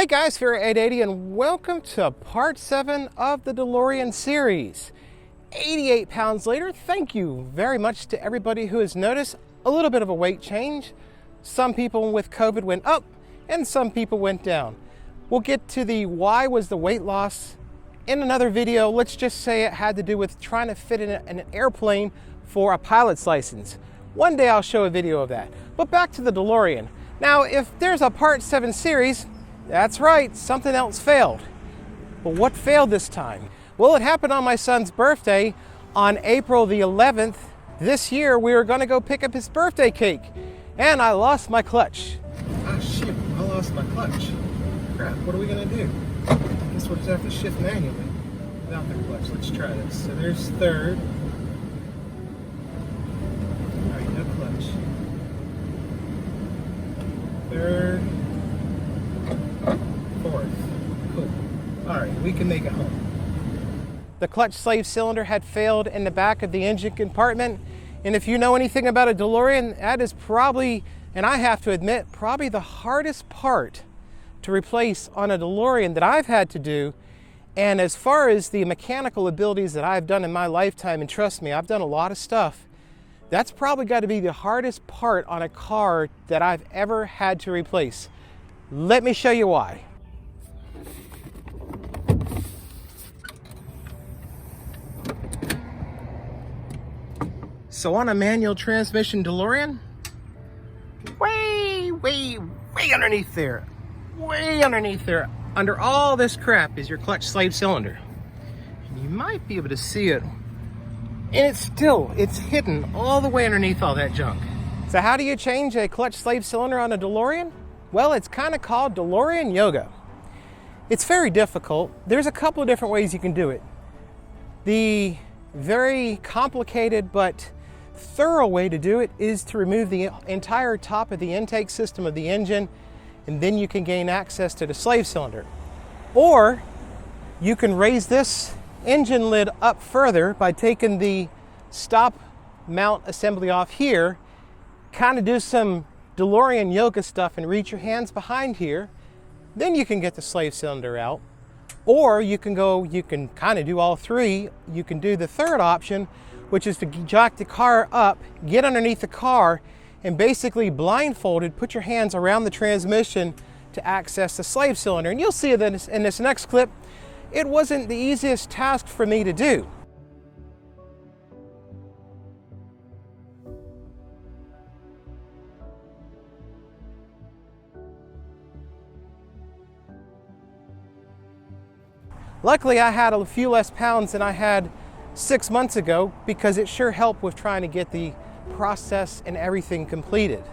Hey guys, Fear 880 and welcome to part 7 of the Delorean series. 88 pounds later, thank you very much to everybody who has noticed a little bit of a weight change. Some people with COVID went up and some people went down. We'll get to the why was the weight loss in another video. Let's just say it had to do with trying to fit in an airplane for a pilot's license. One day I'll show a video of that. But back to the DeLorean. Now, if there's a part 7 series, that's right, something else failed. But what failed this time? Well, it happened on my son's birthday on April the 11th. This year, we were gonna go pick up his birthday cake, and I lost my clutch. Ah, shit, I lost my clutch. Crap, what are we gonna do? I guess we'll just have to shift manually without the clutch. Let's try this. So there's third. All right, no clutch. Third. Fourth. Cool. All right, we can make it home. The clutch slave cylinder had failed in the back of the engine compartment. And if you know anything about a DeLorean, that is probably, and I have to admit, probably the hardest part to replace on a DeLorean that I've had to do. And as far as the mechanical abilities that I've done in my lifetime, and trust me, I've done a lot of stuff, that's probably got to be the hardest part on a car that I've ever had to replace. Let me show you why. So on a manual transmission DeLorean, way underneath there, under all this crap is your clutch slave cylinder. And you might be able to see it, and it's hidden all the way underneath all that junk. So how do you change a clutch slave cylinder on a DeLorean? Well, it's kind of called DeLorean yoga. It's very difficult. There's a couple of different ways you can do it. The very complicated but thorough way to do it is to remove the entire top of the intake system of the engine, and then you can gain access to the slave cylinder. Or you can raise this engine lid up further by taking the stop mount assembly off here, kind of do some DeLorean yoga stuff and reach your hands behind here. Then you can get the slave cylinder out. Or you can kind of do all three. You can do the third option, which is to jack the car up, get underneath the car, and basically blindfolded, put your hands around the transmission to access the slave cylinder. And you'll see that in this next clip, it wasn't the easiest task for me to do. Luckily, I had a few less pounds than I had 6 months ago, because it sure helped with trying to get the process and everything completed.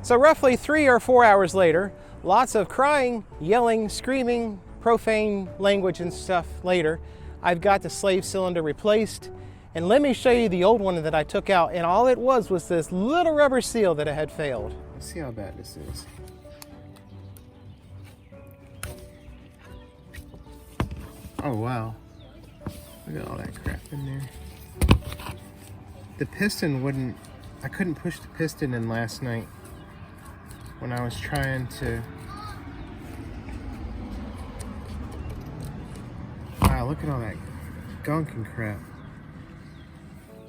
So roughly 3 or 4 hours later, lots of crying, yelling, screaming, profane language and stuff later, I've got the slave cylinder replaced. And let me show you the old one that I took out, and all it was this little rubber seal that it had failed. Let's see how bad this is. Oh wow. Look at all that crap in there. The piston I couldn't push the piston in last night when I was trying to. Wow, look at all that gunk and crap.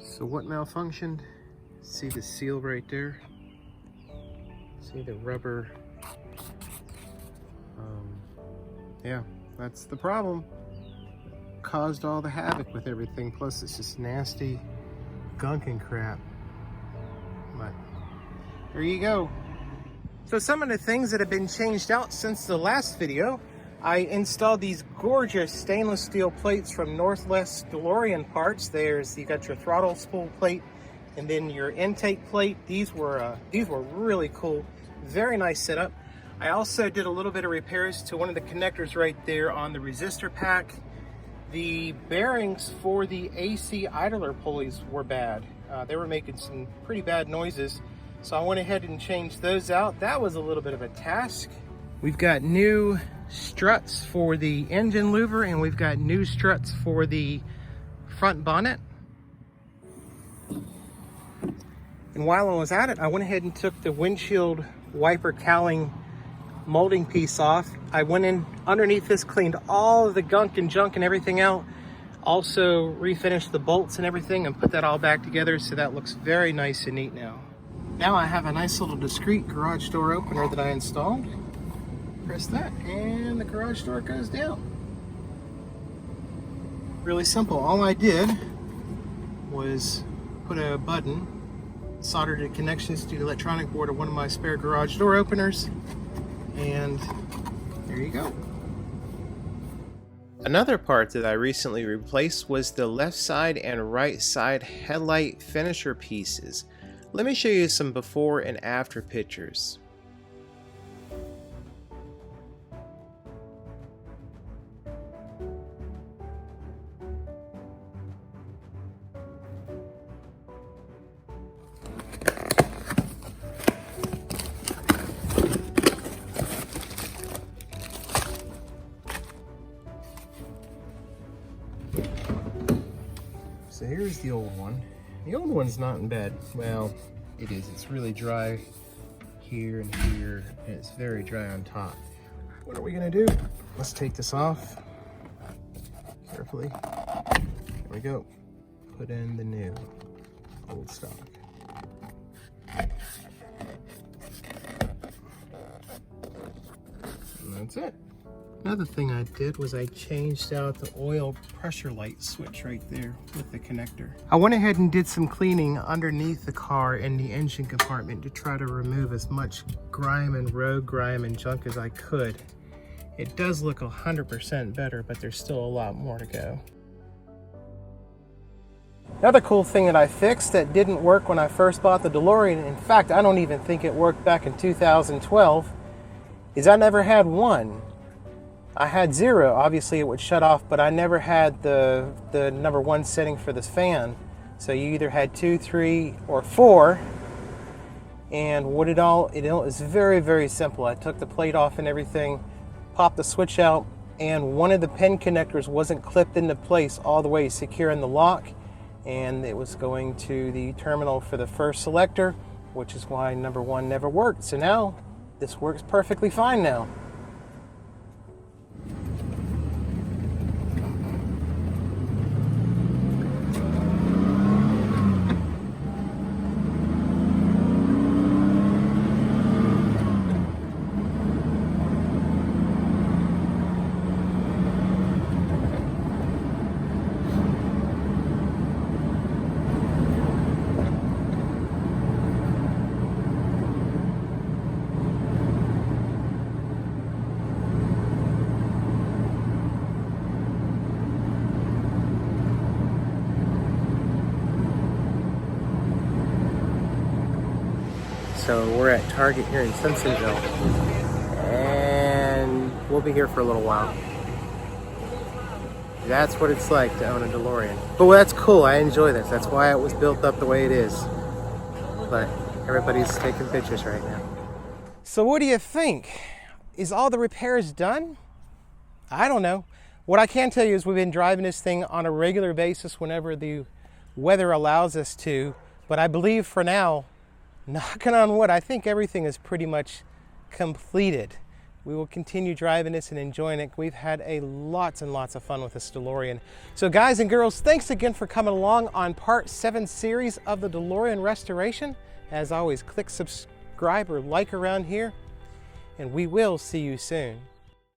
So what malfunctioned? See the seal right there? See the rubber? Yeah, that's the problem. Caused all the havoc with everything, plus it's just nasty gunk and crap. But there you go. So some of the things that have been changed out since the last video, I installed these gorgeous stainless steel plates from Northwest DeLorean Parts. You got your throttle spool plate and then your intake plate. These were really cool, very nice setup. I also did a little bit of repairs to one of the connectors right there on the resistor pack. The bearings for the AC idler pulleys were bad. They were making some pretty bad noises, so I went ahead and changed those out. That was a little bit of a task. We've got new struts for the engine louver, and we've got new struts for the front bonnet. And while I was at it, I went ahead and took the windshield wiper cowling molding piece off. I went in underneath this, cleaned all of the gunk and junk and everything out. Also refinished the bolts and everything and put that all back together, so that looks very nice and neat now. Now I have a nice little discreet garage door opener that I installed. Press that and the garage door goes down. Really simple. All I did was put a button, soldered the connections to the electronic board of one of my spare garage door openers, and there you go. Another part that I recently replaced was the left side and right side headlight finisher pieces. Let me show you some before and after pictures. So here's the old one. The old one's not in bed. Well, it is. It's really dry here and here, and it's very dry on top. What are we gonna do? Let's take this off carefully. There we go. Put in the new old stock. And that's it. Another thing I did was I changed out the oil pressure light switch right there with the connector. I went ahead and did some cleaning underneath the car in the engine compartment to try to remove as much grime and road grime and junk as I could. It does look 100% better, but there's still a lot more to go. Another cool thing that I fixed that didn't work when I first bought the DeLorean, in fact, I don't even think it worked back in 2012, is I never had one. I had 0, obviously it would shut off, but I never had the number 1 setting for this fan. So you either had 2, 3, or 4. And what it is very, very simple. I took the plate off and everything, popped the switch out, and one of the pin connectors wasn't clipped into place all the way secure in the lock, and it was going to the terminal for the first selector, which is why number 1 never worked. So now this works perfectly fine now. So we're at Target here in Simpsonville, and we'll be here for a little while. That's what it's like to own a DeLorean. But that's cool, I enjoy this. That's why it was built up the way it is. But everybody's taking pictures right now. So what do you think? Is all the repairs done? I don't know. What I can tell you is we've been driving this thing on a regular basis whenever the weather allows us to. But I believe for now, knocking on wood, I think everything is pretty much completed. We will continue driving this and enjoying it. We've had lots and lots of fun with this DeLorean. So guys and girls, thanks again for coming along on part 7 series of the DeLorean Restoration. As always, click subscribe or like around here, and we will see you soon.